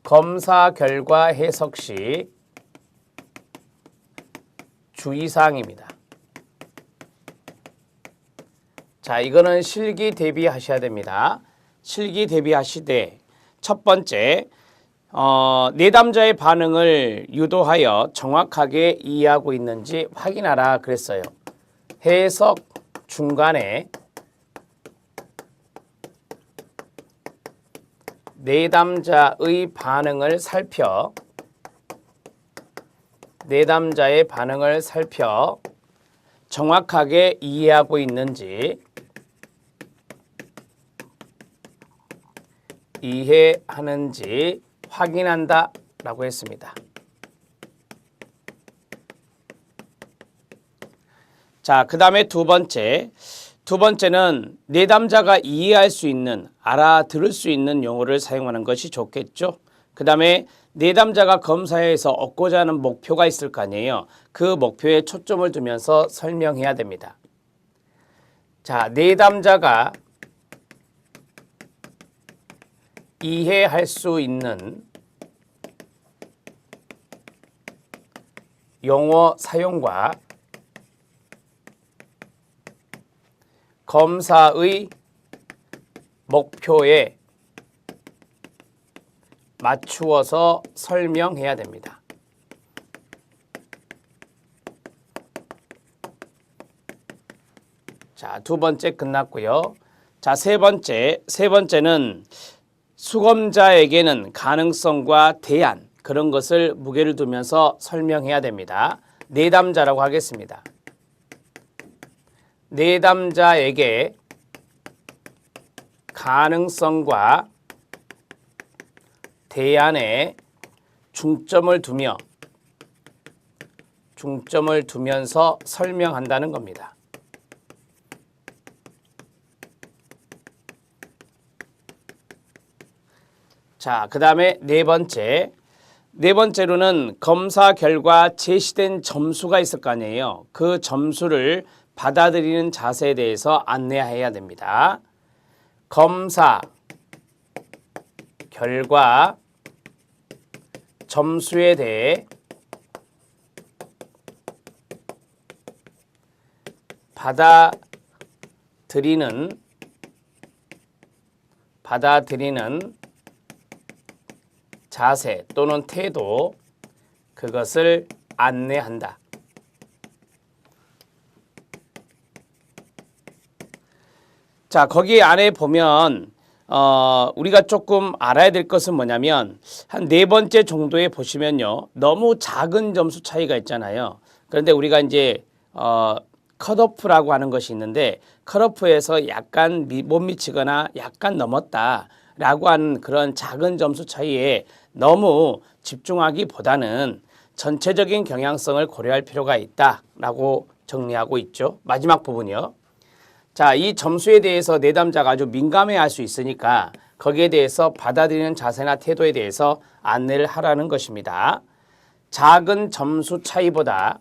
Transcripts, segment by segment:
검사 결과 해석 시 주의사항입니다. 자, 이거는 실기 대비하셔야 됩니다. 실기 대비하시되 첫 번째, 내담자의 반응을 유도하여 정확하게 이해하고 있는지 확인하라 그랬어요. 해석 중간에 내담자의 반응을 살펴 내담자의 반응을 살펴 정확하게 이해하고 있는지 이해하는지 확인한다 라고 했습니다. 자, 그 다음에 두 번째는 내담자가 이해할 수 있는, 알아들을 수 있는 용어를 사용하는 것이 좋겠죠. 그 다음에 내담자가 검사에서 얻고자 하는 목표가 있을 거 아니에요. 그 목표에 초점을 두면서 설명해야 됩니다. 자, 내담자가 이해할 수 있는 용어 사용과 검사의 목표에 맞추어서 설명해야 됩니다. 자, 두 번째 끝났고요. 자, 세 번째는 수검자에게는 가능성과 대안, 그런 것을 무게를 두면서 설명해야 됩니다. 내담자라고 하겠습니다. 내담자에게 가능성과 대안에 중점을 두면서 설명한다는 겁니다. 자, 그 다음에 네 번째로는 검사 결과 제시된 점수가 있을 거 아니에요. 그 점수를 받아들이는 자세에 대해서 안내해야 됩니다. 검사 결과 점수에 대해 받아들이는 자세 또는 태도, 그것을 안내한다. 자, 거기 안에 보면 우리가 조금 알아야 될 것은 뭐냐면 한 네 번째 정도에 보시면요, 너무 작은 점수 차이가 있잖아요. 그런데 우리가 이제 컷오프라고 하는 것이 있는데, 컷오프에서 약간 못 미치거나 약간 넘었다라고 하는 그런 작은 점수 차이에 너무 집중하기보다는 전체적인 경향성을 고려할 필요가 있다라고 정리하고 있죠. 마지막 부분이요. 자, 이 점수에 대해서 내담자가 아주 민감해할 수 있으니까 거기에 대해서 받아들이는 자세나 태도에 대해서 안내를 하라는 것입니다. 작은 점수 차이보다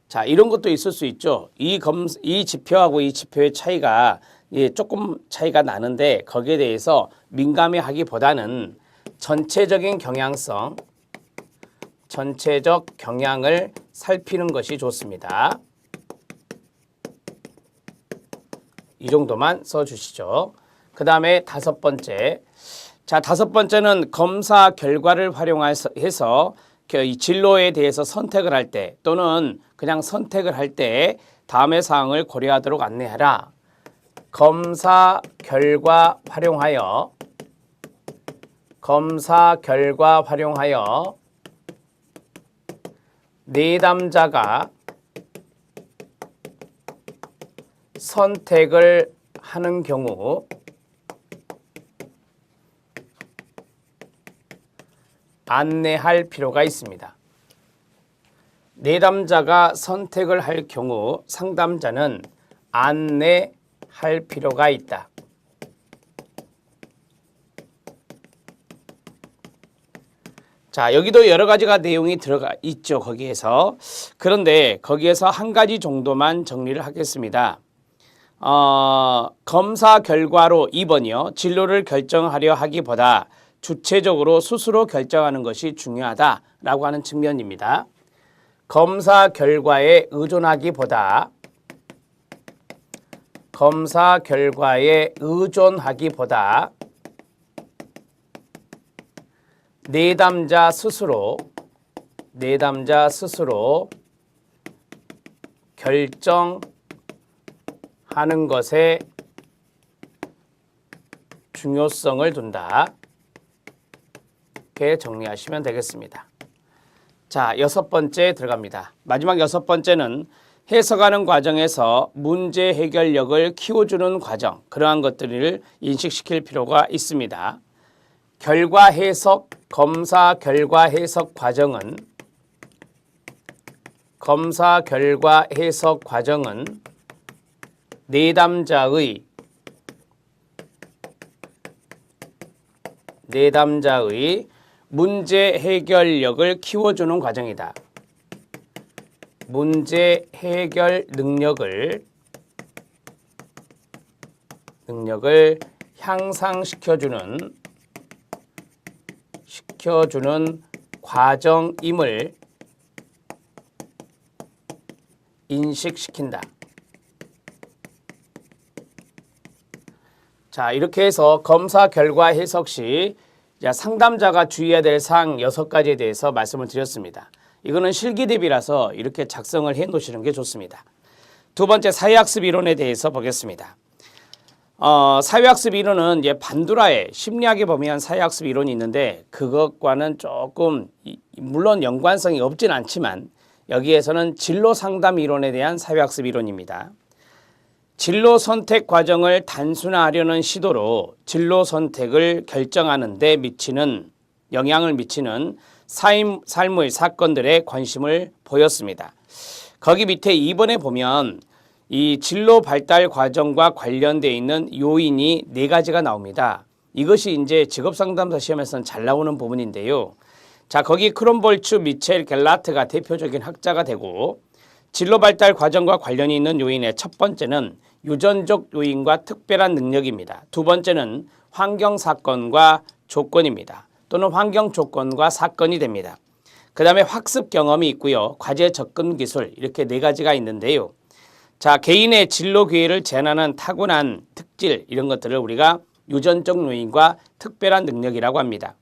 자, 이런 것도 있을 수 있죠. 이 지표하고 이 지표의 차이가 조금 차이가 나는데 거기에 대해서 민감해하기보다는 전체적 경향을 살피는 것이 좋습니다. 이 정도만 써주시죠. 그 다음에 다섯 번째는 검사 결과를 활용해서 이 진로에 대해서 선택을 할 때 또는 그냥 선택을 할 때 다음의 사항을 고려하도록 안내하라. 검사 결과 활용하여 내담자가 선택을 하는 경우 안내할 필요가 있습니다. 내담자가 선택을 할 경우 상담자는 안내할 필요가 있다. 자, 여기도 여러 가지가 내용이 들어가 있죠, 거기에서. 그런데 거기에서 한 가지 정도만 정리를 하겠습니다. 검사 결과로 2번이요. 진로를 결정하려 하기보다 주체적으로 스스로 결정하는 것이 중요하다라고 하는 측면입니다. 검사 결과에 의존하기보다 내담자 스스로 결정하는 것에 중요성을 둔다. 이렇게 정리하시면 되겠습니다. 자, 6번째 들어갑니다. 마지막 6번째는 해석하는 과정에서 문제 해결력을 키워주는 과정, 그러한 것들을 인식시킬 필요가 있습니다. 검사 결과 해석 과정은 내담자의 문제 해결력을 키워주는 과정이다. 문제 해결 능력을 향상시켜주는 과정임을 인식시킨다. 자, 이렇게 해서 검사 결과 해석 시 상담자가 주의해야 될 사항 6가지에 대해서 말씀을 드렸습니다. 이거는 실기 대비라서 이렇게 작성을 해 놓으시는 게 좋습니다. 두 번째, 사회학습 이론에 대해서 보겠습니다. 사회학습 이론은 반두라의 심리학에 보면 사회학습 이론이 있는데 그것과는 조금 물론 연관성이 없진 않지만 여기에서는 진로 상담 이론에 대한 사회학습 이론입니다. 진로 선택 과정을 단순화하려는 시도로 진로 선택을 결정하는 데 영향을 미치는 삶의 사건들에 관심을 보였습니다. 거기 밑에 2번에 보면 이 진로 발달 과정과 관련되어 있는 요인이 4가지가 나옵니다. 이것이 이제 직업상담사 시험에서는 잘 나오는 부분인데요. 자, 거기 크롬볼츠, 미첼, 겔라트가 대표적인 학자가 되고 진로 발달 과정과 관련이 있는 요인의 첫 번째는 유전적 요인과 특별한 능력입니다. 두 번째는 환경 사건과 조건입니다. 또는 환경 조건과 사건이 됩니다. 그 다음에 학습 경험이 있고요. 과제 접근 기술 이렇게 4가지가 있는데요. 자, 개인의 진로 기회를 제한하는 타고난 특질 이런 것들을 우리가 유전적 요인과 특별한 능력이라고 합니다.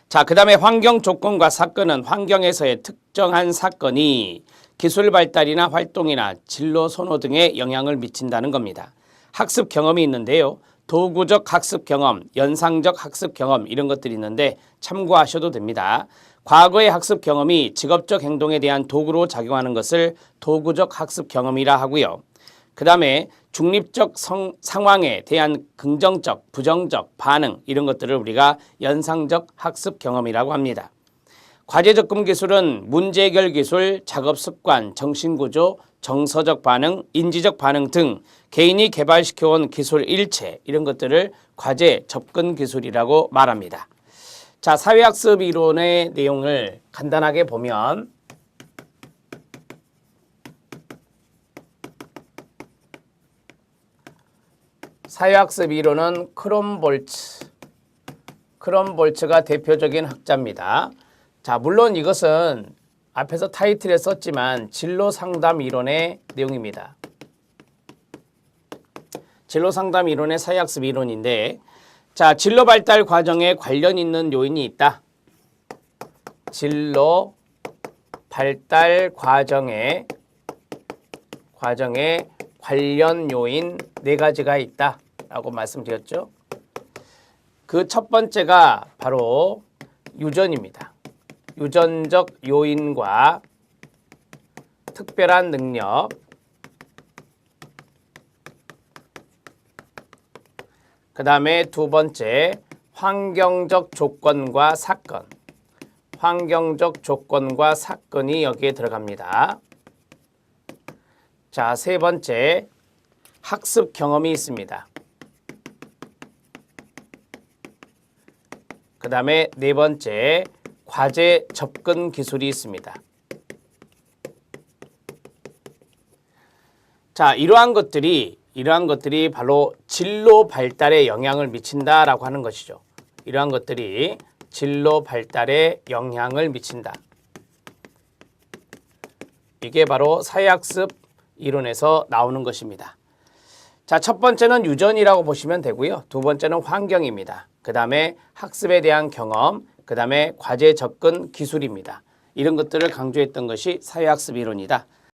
자, 그 다음에 환경 조건과 사건은 환경에서의 특정한 사건이 기술 발달이나 활동이나 진로 선호 등에 영향을 미친다는 겁니다. 학습 경험이 있는데요. 도구적 학습 경험, 연상적 학습 경험 이런 것들이 있는데 참고하셔도 됩니다. 과거의 학습 경험이 직업적 행동에 대한 도구로 작용하는 것을 도구적 학습 경험이라 하고요. 그 다음에 중립적 상황에 대한 긍정적, 부정적 반응 이런 것들을 우리가 연상적 학습 경험이라고 합니다. 과제 접근 기술은 문제 해결 기술, 작업 습관, 정신구조, 정서적 반응, 인지적 반응 등 개인이 개발시켜온 기술 일체 이런 것들을 과제 접근 기술이라고 말합니다. 자, 사회학습 이론의 내용을 간단하게 보면 사회학습 이론은 크롬볼츠가 대표적인 학자입니다. 자, 물론 이것은 앞에서 타이틀에 썼지만 진로 상담 이론의 내용입니다. 진로 상담 이론의 사회학습 이론인데 자, 진로 발달 과정에 관련 있는 요인이 있다. 진로 발달 과정에 관련 요인 4가지가 있다 라고 말씀드렸죠. 그 첫 번째가 바로 유전입니다. 유전적 요인과 특별한 능력. 그 다음에 두 번째, 환경적 조건과 사건. 환경적 조건과 사건이 여기에 들어갑니다. 자, 세 번째, 학습 경험이 있습니다. 그 다음에 네 번째, 과제 접근 기술이 있습니다. 자, 이러한 것들이 바로 진로 발달에 영향을 미친다라고 하는 것이죠. 이러한 것들이 진로 발달에 영향을 미친다. 이게 바로 사회학습 이론에서 나오는 것입니다. 자, 첫 번째는 유전이라고 보시면 되고요. 두 번째는 환경입니다. 그 다음에 학습에 대한 경험, 그 다음에 과제 접근 기술입니다. 이런 것들을 강조했던 것이 사회학습 이론이다.